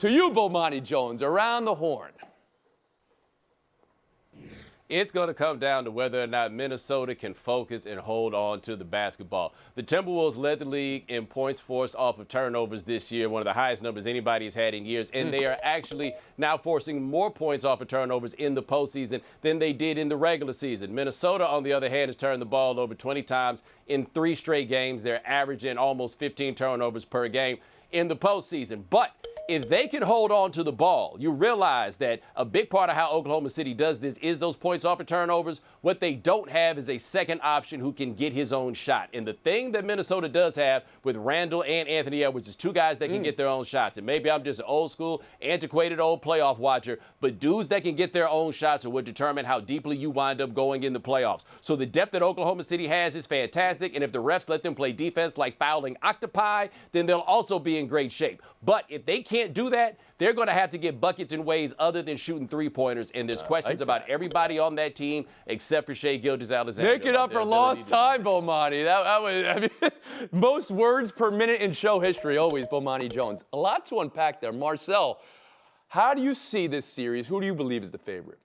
To you, Bomani Jones, around the horn. It's going to come down to whether or not Minnesota can focus and hold on to the basketball. The Timberwolves led the league in points forced off of turnovers this year, one of the highest numbers anybody has had in years, and they are actually now forcing more points off of turnovers in the postseason than they did in the regular season. Minnesota, on the other hand, has turned the ball over 20 times in 3 straight games. They're averaging almost 15 turnovers per game in the postseason. But if they can hold on to the ball, you realize that a big part of how Oklahoma City does this is those points off of turnovers. What they don't have is a second option who can get his own shot. And the thing that Minnesota does have with Randall and Anthony Edwards is 2 guys that can get their own shots. And maybe I'm just an old school, antiquated old playoff watcher, but dudes that can get their own shots are what determine how deeply you wind up going in the playoffs. So the depth that Oklahoma City has is fantastic. And if the refs let them play defense like fouling octopi, then they'll also be in great shape. But if they can't do that, they're going to have to get buckets in ways other than shooting 3-pointers. And there's questions about everybody on that team except for Shai Gilgeous-Alexander. Make it up for lost time, Bomani. That was, I mean, most words per minute in show history, always Bomani Jones. A lot to unpack there. Marcel, how do you see this series? Who do you believe is the favorite?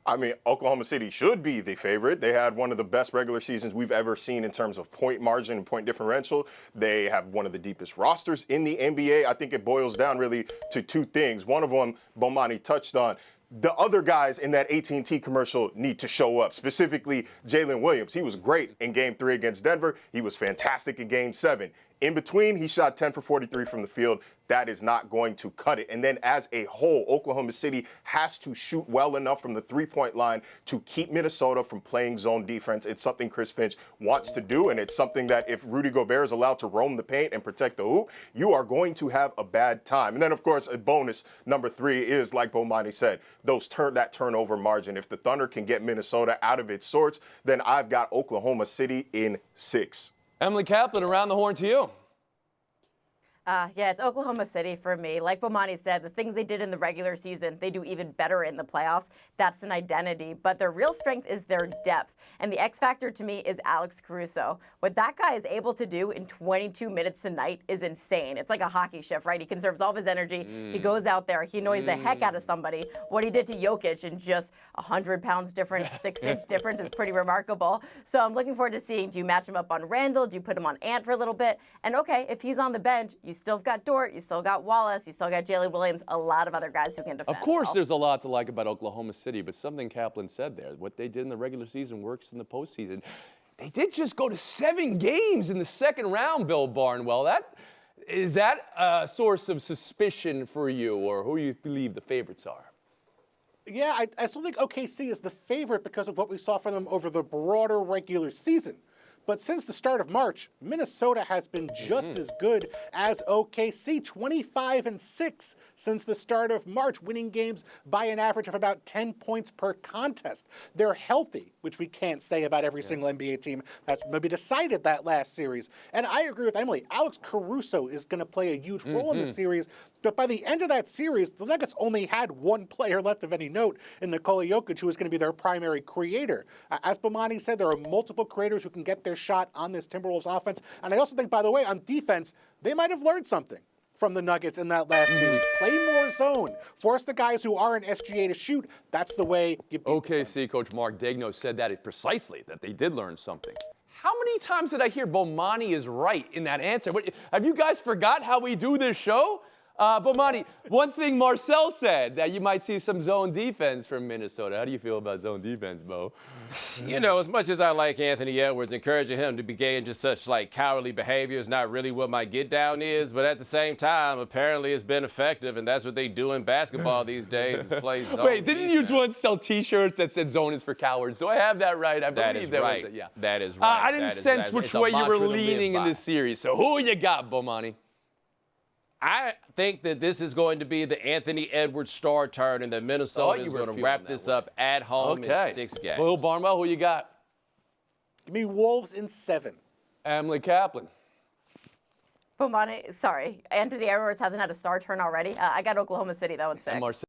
I mean, Oklahoma City should be the favorite. They had one of the best regular seasons we've ever seen in terms of point margin and point differential. They have one of the deepest rosters in the NBA. I think it boils down really to 2 things. One of them, Bomani touched on. The other guys in that AT&T commercial need to show up, specifically Jalen Williams. He was great in Game 3 against Denver. He was fantastic in Game 7. In between, he shot 10 for 43 from the field. That is not going to cut it. And then as a whole, Oklahoma City has to shoot well enough from the 3-point line to keep Minnesota from playing zone defense. It's something Chris Finch wants to do, and it's something that if Rudy Gobert is allowed to roam the paint and protect the hoop, you are going to have a bad time. And then, of course, a bonus number 3 is, like Bomani said, that turnover margin. If the Thunder can get Minnesota out of its sorts, then I've got Oklahoma City in 6. Emily Kaplan, around the horn to you. Yeah, it's Oklahoma City for me. Like Bomani said, the things they did in the regular season, they do even better in the playoffs. That's an identity. But their real strength is their depth. And the X factor to me is Alex Caruso. What that guy is able to do in 22 minutes tonight is insane. It's like a hockey shift, right? He conserves all of his energy. He goes out there. He annoys the heck out of somebody. What he did to Jokic in just 100 pounds difference, 6-inch difference is pretty remarkable. So I'm looking forward to seeing, do you match him up on Randall? Do you put him on Ant for a little bit? And okay, if he's on the bench, you still got Dort, you still got Wallace, you still got Jalen Williams, a lot of other guys who can defend. Of course, there's a lot to like about Oklahoma City, but something Kaplan said there, what they did in the regular season works in the postseason. They did just go to 7 games in the second round, Bill Barnwell. Is that a source of suspicion for you, or who you believe the favorites are? Yeah, I still think OKC is the favorite because of what we saw from them over the broader regular season. But since the start of March, Minnesota has been just as good as OKC, 25-6 since the start of March, winning games by an average of about 10 points per contest. They're healthy, which we can't say about every single NBA team that's maybe decided that last series. And I agree with Emily. Alex Caruso is going to play a huge role in this series. But by the end of that series, the Nuggets only had 1 player left of any note in Nikola Jokic, who was going to be their primary creator. As Bomani said, there are multiple creators who can get their shot on this Timberwolves offense. And I also think, by the way, on defense, they might have learned something from the Nuggets in that last series. Play more zone. Force the guys who aren't SGA to shoot. That's the way you beat OKC coach Mark Daigneault said that precisely, that they did learn something. How many times did I hear Bomani is right in that answer? Have you guys forgot how we do this show? Bomani, one thing Marcel said, that you might see some zone defense from Minnesota. How do you feel about zone defense, Bo? You know, as much as I like Anthony Edwards, encouraging him to engage in such cowardly behavior is not really what my get down is. But at the same time, apparently it's been effective, and that's what they do in basketball these days. Is play zone Wait, didn't defense. you once sell T-shirts that said "Zone is for cowards"? Do I have that right? I That believe is that right. was it. Yeah, that is right. I didn't sense which way you were leaning in this series. So who you got, Bomani? I think that this is going to be the Anthony Edwards star turn, and that Minnesota is going to wrap this up at home in 6 games. Bill Barnwell, who you got? Give me Wolves in 7. Emily Kaplan. Bomani, sorry, Anthony Edwards hasn't had a star turn already. I got Oklahoma City, though, in 6.